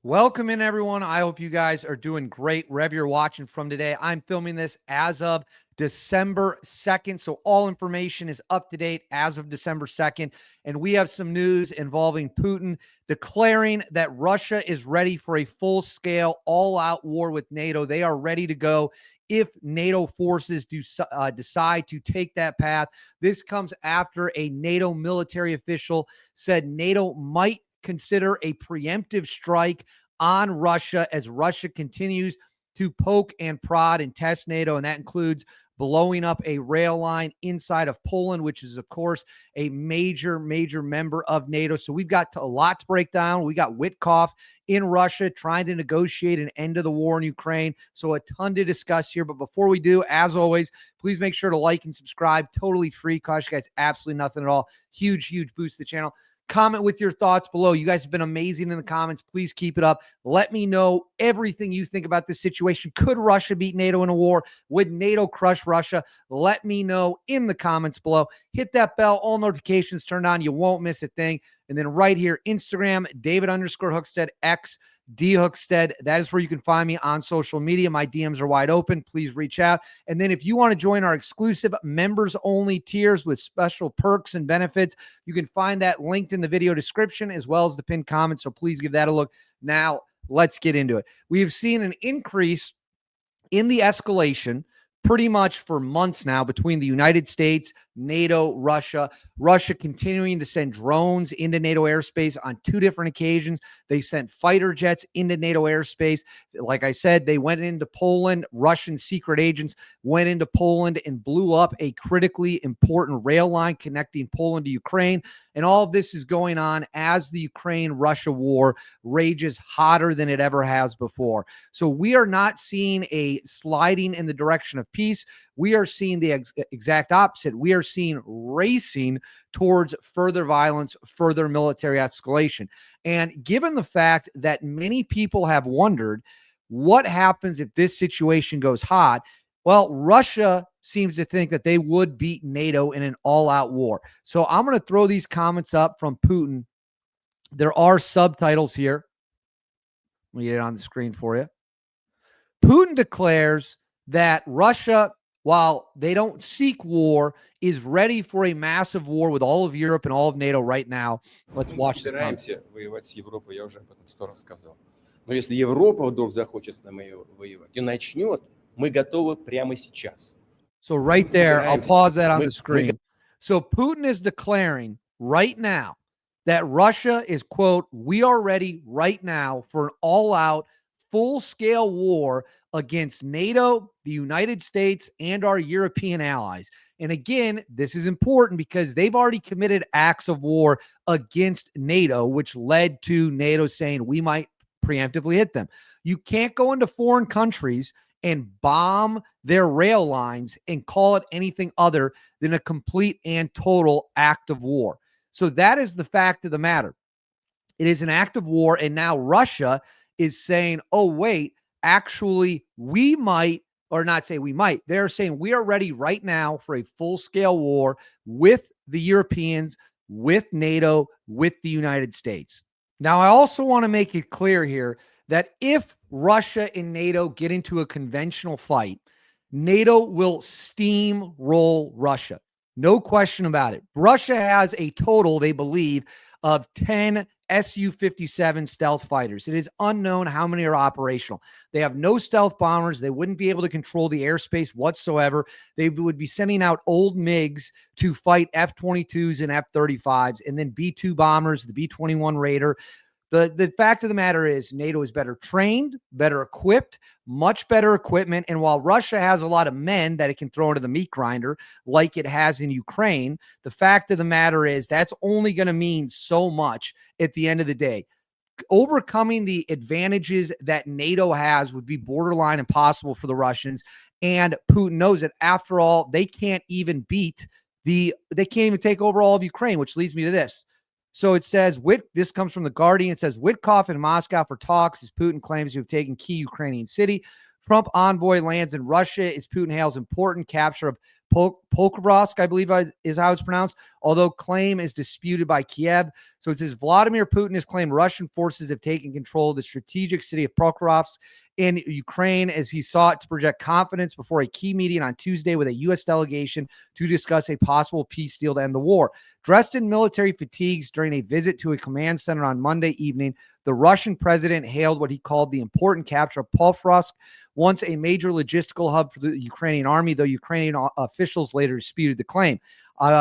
Welcome in, everyone. I hope you guys are doing great wherever you're watching from today. I'm filming this as of December 2nd, so all information is up to date as of December 2nd, and we have some news involving Putin declaring that Russia is ready for a full-scale, all-out war with NATO. They are ready to go if NATO forces do decide to take that path. This comes after a NATO military official said NATO might consider a preemptive strike on Russia as Russia continues to poke and prod and test NATO. And that includes blowing up a rail line inside of Poland, which is, of course, a major member of NATO. So we've got a lot to break down. We got Witkoff in Russia trying to negotiate an end to the war in Ukraine. So a ton to discuss here. But before we do, as always, please make sure to like and subscribe. Totally free. Cost you guys absolutely nothing at all. Huge boost to the channel. Comment with your thoughts below. You guys have been amazing in the comments. Please keep it up. Let me know everything you think about this situation. Could Russia beat NATO in a war? Would NATO crush Russia? Let me know in the comments below. Hit that bell. All notifications turned on. You won't miss a thing. And then right here, Instagram, David_Hookstead, X, D Hookstead. That is where you can find me on social media. My DMs are wide open. Please reach out. And then if you want to join our exclusive members-only tiers with special perks and benefits, you can find that linked in the video description as well as the pinned comment. So please give that a look. Now, let's get into it. We have seen an increase in the escalation pretty much for months now between the United States, NATO, Russia continuing to send drones into NATO airspace on two different occasions. They sent fighter jets into NATO airspace. Like I said, they went into Poland. Russian secret agents went into Poland and blew up a critically important rail line connecting Poland to Ukraine. And all of this is going on as the Ukraine-Russia war rages hotter than it ever has before. So we are not seeing a sliding in the direction of peace. We are seeing the exact opposite. We are seeing racing towards further violence, further military escalation. And given the fact that many people have wondered what happens if this situation goes hot, well, Russia seems to think that they would beat NATO in an all-out war. So I'm going to throw these comments up from Putin. There are subtitles here. Let me get it on the screen for you. Putin declares that Russia, while they don't seek war, is ready for a massive war with all of Europe and all of NATO right now. Let's watch this. Мы собираемся воевать с Европой, я уже об этом 100 раз сказал. Но если Европа вдруг захочет с нами воевать и начнет, мы готовы прямо сейчас. So right there, I'll pause that on the screen. So Putin is declaring right now that Russia is, quote, we are ready right now for an all-out, full-scale war against NATO, the United States, and our European allies. And again, this is important because they've already committed acts of war against NATO, which led to NATO saying we might preemptively hit them. You can't go into foreign countries and bomb their rail lines and call it anything other than a complete and total act of war. So that is the fact of the matter. It is an act of war, and now Russia is saying, oh, wait, actually, we might, or not say we might, they're saying we are ready right now for a full-scale war with the Europeans, with NATO, with the United States. Now, I also want to make it clear here that if Russia and NATO get into a conventional fight, NATO will steamroll Russia. No question about it. Russia has a total, they believe, of 10 Su-57 stealth fighters. It is unknown how many are operational. They have no stealth bombers. They wouldn't be able to control the airspace whatsoever. They would be sending out old MiGs to fight F-22s and F-35s, and then B-2 bombers, the B-21 Raider. The fact of the matter is NATO is better trained, better equipped, much better equipment. And while Russia has a lot of men that it can throw into the meat grinder like it has in Ukraine, the fact of the matter is that's only going to mean so much at the end of the day. Overcoming the advantages that NATO has would be borderline impossible for the Russians. And Putin knows it. After all, they can't even take over all of Ukraine, which leads me to this. So it says, this comes from The Guardian. It says, Witkoff in Moscow for talks as Putin claims to have taken key Ukrainian city. Trump envoy lands in Russia as Putin hails important capture of Pokrovsk, I believe is how it's pronounced, although claim is disputed by Kiev. So it says Vladimir Putin has claimed Russian forces have taken control of the strategic city of Pokrovsk in Ukraine as he sought to project confidence before a key meeting on Tuesday with a U.S. delegation to discuss a possible peace deal to end the war. Dressed in military fatigues during a visit to a command center on Monday evening, the Russian president hailed what he called the important capture of Pokrovsk, once a major logistical hub for the Ukrainian army, though Ukrainian officials later disputed the claim.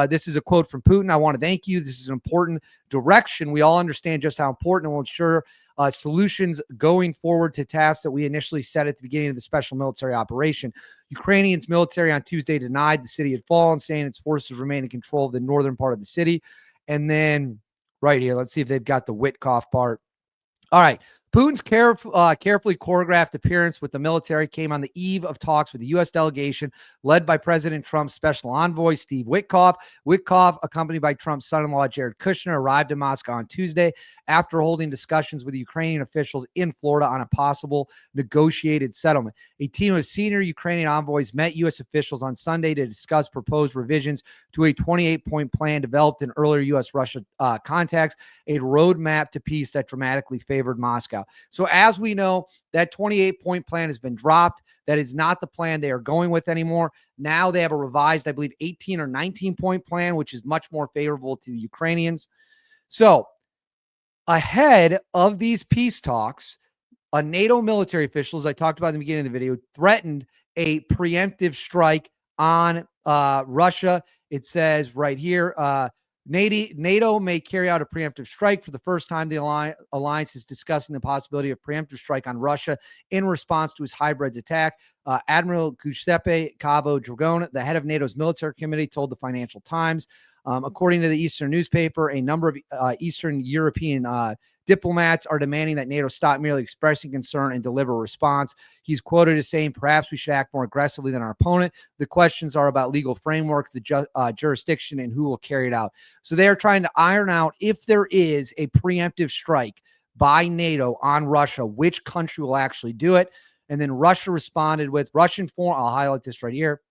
This is a quote from Putin. I want to thank you. This is an important direction. We all understand just how important it will ensure solutions going forward to tasks that we initially set at the beginning of the special military operation. Ukrainians military on Tuesday denied the city had fallen, saying its forces remain in control of the northern part of the city. And then right here, let's see if they've got the Witkoff part. All right. Putin's carefully choreographed appearance with the military came on the eve of talks with the U.S. delegation led by President Trump's special envoy, Steve Witkoff. Witkoff, accompanied by Trump's son-in-law, Jared Kushner, arrived in Moscow on Tuesday after holding discussions with Ukrainian officials in Florida on a possible negotiated settlement. A team of senior Ukrainian envoys met U.S. officials on Sunday to discuss proposed revisions to a 28-point plan developed in earlier U.S.-Russia contacts, a roadmap to peace that dramatically favored Moscow. So as we know, that 28-point plan has been dropped. That is not the plan they are going with anymore. Now they have a revised, I believe, 18 or 19-point plan, which is much more favorable to the Ukrainians. So ahead of these peace talks, a NATO military official, as I talked about in the beginning of the video, threatened a preemptive strike on Russia. It says right here, NATO may carry out a preemptive strike. For the first time, the alliance is discussing the possibility of preemptive strike on Russia in response to his hybrids attack. Admiral Giuseppe Cavo Dragone, the head of NATO's military committee, told the Financial Times. According to the Eastern newspaper, a number of Eastern European diplomats are demanding that NATO stop merely expressing concern and deliver a response. He's quoted as saying, perhaps we should act more aggressively than our opponent. The questions are about legal framework, the jurisdiction, and who will carry it out. So they are trying to iron out if there is a preemptive strike by NATO on Russia, which country will actually do it. And then Russia responded with I'll highlight this right here.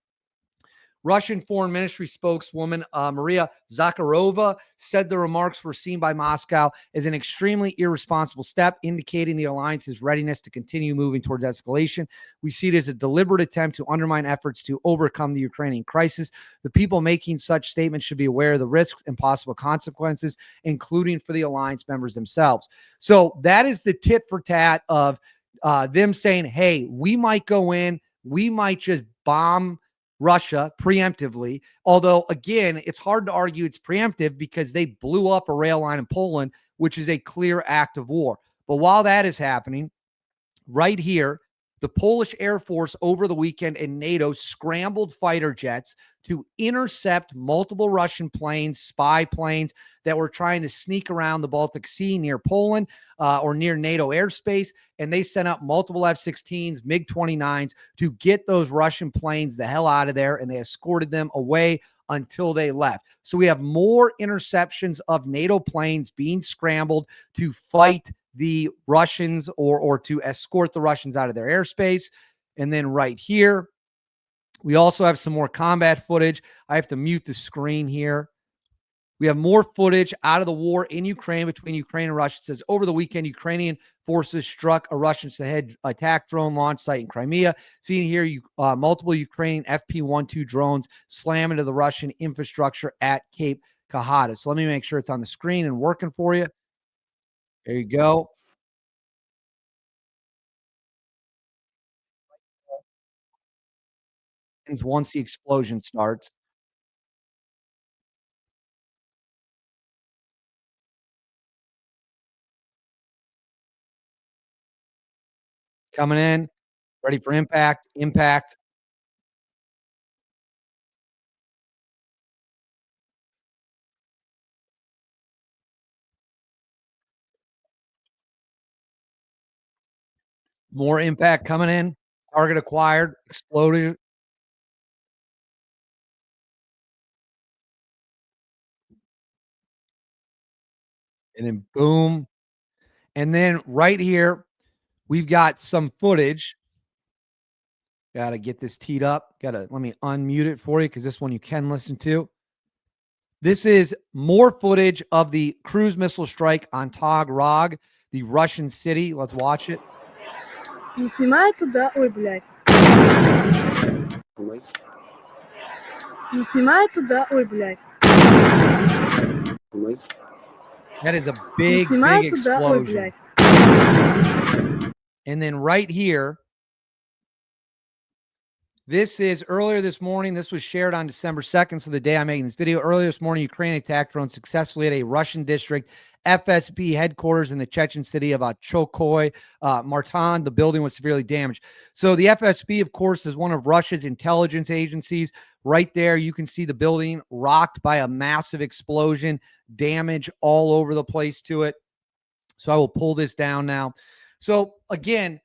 Russian Foreign Ministry spokeswoman Maria Zakharova said the remarks were seen by Moscow as an extremely irresponsible step, indicating the alliance's readiness to continue moving towards escalation. We see it as a deliberate attempt to undermine efforts to overcome the Ukrainian crisis. The people making such statements should be aware of the risks and possible consequences, including for the alliance members themselves. So that is the tit for tat of them saying, hey, we might go in, we might just bomb Russia preemptively. Although, again, it's hard to argue it's preemptive because they blew up a rail line in Poland, which is a clear act of war. But while that is happening, right here, the Polish Air Force over the weekend and NATO scrambled fighter jets to intercept multiple Russian planes, spy planes that were trying to sneak around the Baltic Sea near Poland or near NATO airspace. And they sent up multiple F-16s, MiG-29s to get those Russian planes the hell out of there. And they escorted them away until they left. So we have more interceptions of NATO planes being scrambled to fight the Russians or to escort the Russians out of their airspace. And then right here, we also have some more combat footage. I have to mute the screen here. We have more footage out of the war in Ukraine between Ukraine and Russia. It says over the weekend, Ukrainian forces struck a Russian attack drone launch site in Crimea. Seeing here, multiple Ukrainian FP-12 drones slam into the Russian infrastructure at Cape Kahada. So let me make sure it's on the screen and working for you. There you go. Once the explosion starts. Coming in, ready for impact, more impact coming in, target acquired, exploded, and then boom. And then right here, we've got some footage. Gotta get this teed up. Let me unmute it for you because this one you can listen to. This is more footage of the cruise missile strike on Tog, the Russian city. Let's watch it. Не снимай туда. Ой, блядь. Не снимай туда. Ой, блядь. That is a Не big, снимай big туда. Ой, explosion. блядь. And then right here, this is earlier this morning. This was shared on December 2nd, so the day I'm making this video. Earlier this morning, Ukraine attacked drones successfully at a Russian district FSB headquarters in the Chechen city of Chokoy, Martan. The building was severely damaged. So the FSB, of course, is one of Russia's intelligence agencies. Right there, you can see the building rocked by a massive explosion, damage all over the place to it. So I will pull this down now. So again,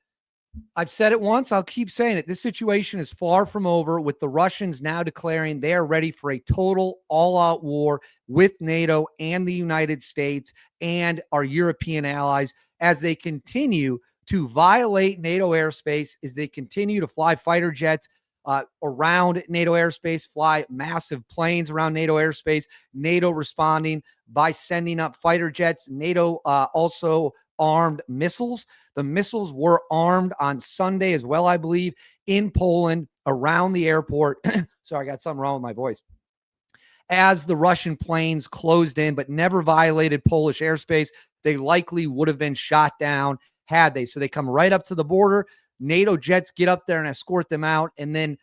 I've said it once, I'll keep saying it. This situation is far from over, with the Russians now declaring they are ready for a total all-out war with NATO and the United States and our European allies as they continue to violate NATO airspace, as they continue to fly fighter jets around NATO airspace, fly massive planes around NATO airspace, NATO responding by sending up fighter jets. NATO also armed missiles. The missiles were armed on Sunday as well, I believe, in Poland around the airport. Sorry, I got something wrong with my voice. As the Russian planes closed in but never violated Polish airspace, they likely would have been shot down had they. So they come right up to the border. NATO jets get up there and escort them out. And then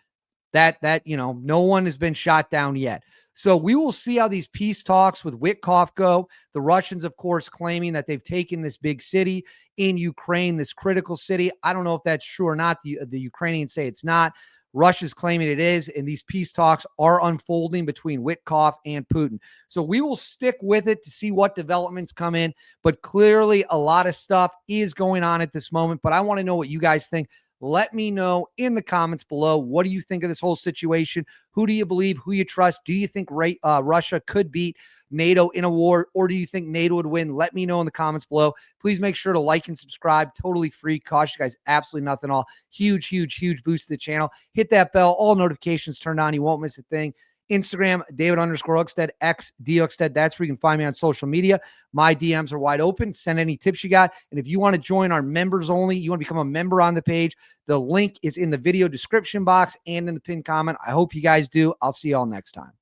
no one has been shot down yet. So we will see how these peace talks with Witkoff go. The Russians, of course, claiming that they've taken this big city in Ukraine, this critical city. I don't know if that's true or not. The Ukrainians say it's not. Russia's claiming it is, and these peace talks are unfolding between Witkoff and Putin. So we will stick with it to see what developments come in, but clearly a lot of stuff is going on at this moment. But I want to know what you guys think. Let me know in the comments below. What do you think of this whole situation? Who do you believe? Who you trust? Do you think Russia could beat NATO in a war, or do you think NATO would win? Let me know in the comments below. Please make sure to like and subscribe. Totally free. Cost you guys absolutely nothing at all. Huge, huge, huge boost to the channel. Hit that bell. All notifications turned on. You won't miss a thing. Instagram, David_Hookstead, XDHookstead. That's where you can find me on social media. My DMs are wide open. Send any tips you got. And if you want to join our members only, you want to become a member on the page, the link is in the video description box and in the pinned comment. I hope you guys do. I'll see you all next time.